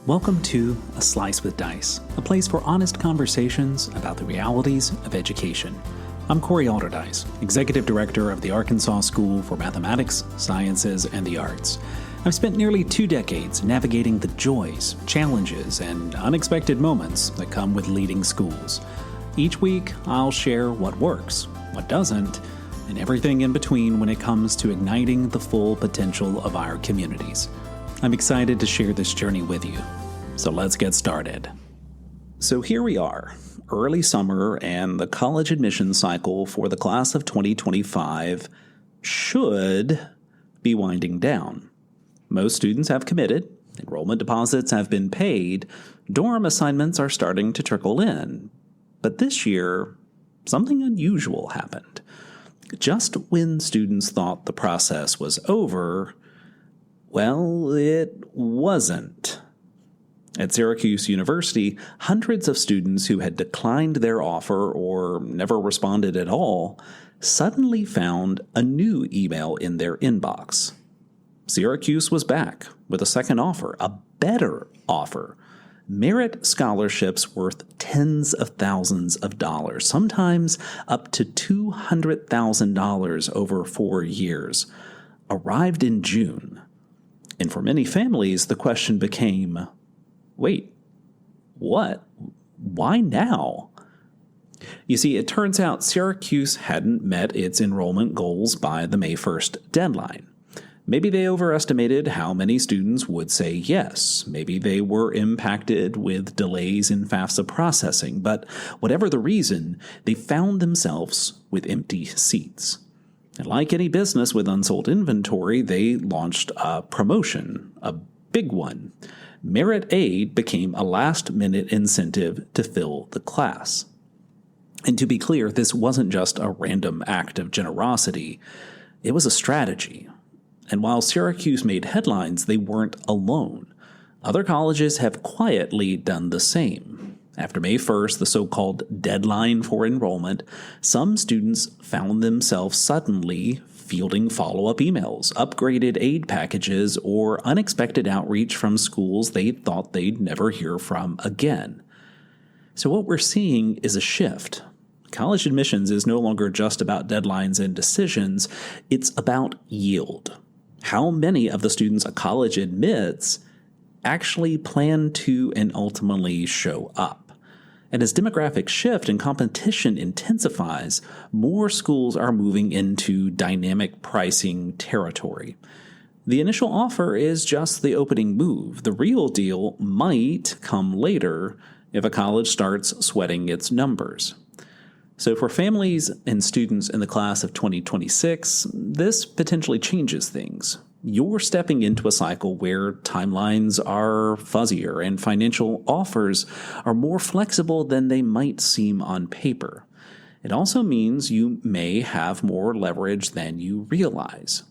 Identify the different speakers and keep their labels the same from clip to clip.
Speaker 1: Welcome to A Slice with Dice, a place for honest conversations about the realities of education. I'm Corey Alderdice, Executive Director of the Arkansas School for Mathematics, Sciences, and the Arts. I've spent nearly 2 decades navigating the joys, challenges, and unexpected moments that come with leading schools. Each week, I'll share what works, what doesn't, and everything in between when it comes to igniting the full potential of our communities. I'm excited to share this journey with you. So let's get started. So here we are, early summer, and the college admission cycle for the class of 2025 should be winding down. Most students have committed, enrollment deposits have been paid, dorm assignments are starting to trickle in. But this year, something unusual happened. Just when students thought the process was over, well, it wasn't. At Syracuse University, hundreds of students who had declined their offer or never responded at all suddenly found a new email in their inbox. Syracuse was back with a second offer, a better offer. Merit scholarships worth tens of thousands of dollars, sometimes up to $200,000 over 4 years, arrived in June. And for many families, the question became, wait, what? Why now? You see, it turns out Syracuse hadn't met its enrollment goals by the May 1st deadline. Maybe they overestimated how many students would say yes. Maybe they were impacted with delays in FAFSA processing. But whatever the reason, they found themselves with empty seats. And like any business with unsold inventory, they launched a promotion, a big one. Merit Aid became a last-minute incentive to fill the class. And to be clear, this wasn't just a random act of generosity. It was a strategy. And while Syracuse made headlines, they weren't alone. Other colleges have quietly done the same. After May 1st, the so-called deadline for enrollment, some students found themselves suddenly fielding follow-up emails, upgraded aid packages, or unexpected outreach from schools they thought they'd never hear from again. So what we're seeing is a shift. College admissions is no longer just about deadlines and decisions, it's about yield. How many of the students a college admits actually plan to and ultimately show up? And as demographics shift and competition intensifies, more schools are moving into dynamic pricing territory. The initial offer is just the opening move. The real deal might come later if a college starts sweating its numbers. So for families and students in the class of 2026, this potentially changes things. You're stepping into a cycle where timelines are fuzzier and financial offers are more flexible than they might seem on paper. It also means you may have more leverage than you realize.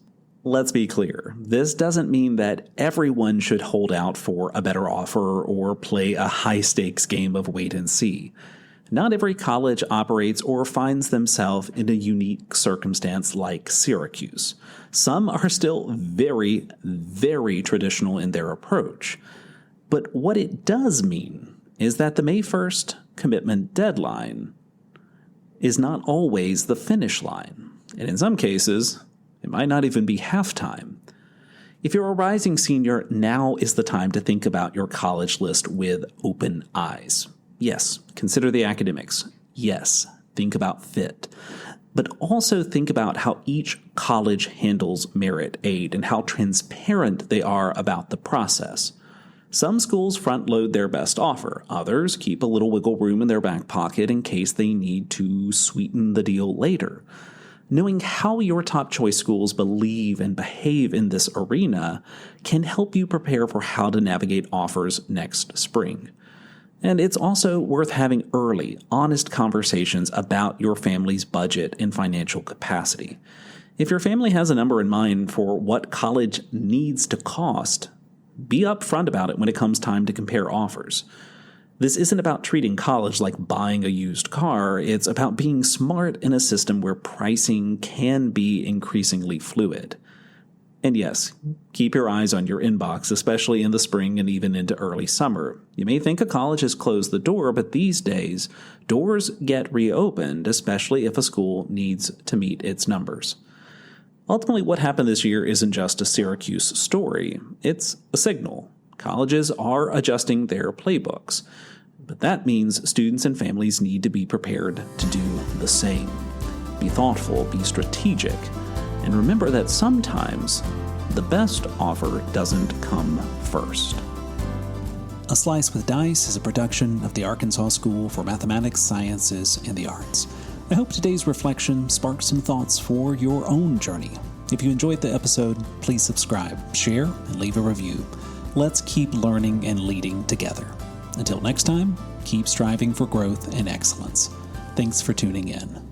Speaker 1: Let's be clear, this doesn't mean that everyone should hold out for a better offer or play a high-stakes game of wait and see. Not every college operates or finds themselves in a unique circumstance like Syracuse. Some are still very, very traditional in their approach. But what it does mean is that the May 1st commitment deadline is not always the finish line. And in some cases, it might not even be halftime. If you're a rising senior, now is the time to think about your college list with open eyes. Yes, consider the academics. Yes, think about fit. But also think about how each college handles merit aid and how transparent they are about the process. Some schools front-load their best offer. Others keep a little wiggle room in their back pocket in case they need to sweeten the deal later. Knowing how your top choice schools believe and behave in this arena can help you prepare for how to navigate offers next spring. And it's also worth having early, honest conversations about your family's budget and financial capacity. If your family has a number in mind for what college needs to cost, be upfront about it when it comes time to compare offers. This isn't about treating college like buying a used car. It's about being smart in a system where pricing can be increasingly fluid. And yes, keep your eyes on your inbox, especially in the spring and even into early summer. You may think a college has closed the door, but these days, doors get reopened, especially if a school needs to meet its numbers. Ultimately, what happened this year isn't just a Syracuse story. It's a signal. Colleges are adjusting their playbooks. But that means students and families need to be prepared to do the same. Be thoughtful, be strategic, and remember that sometimes the best offer doesn't come first. A Slice with Dice is a production of the Arkansas School for Mathematics, Sciences, and the Arts. I hope today's reflection sparked some thoughts for your own journey. If you enjoyed the episode, please subscribe, share, and leave a review. Let's keep learning and leading together. Until next time, keep striving for growth and excellence. Thanks for tuning in.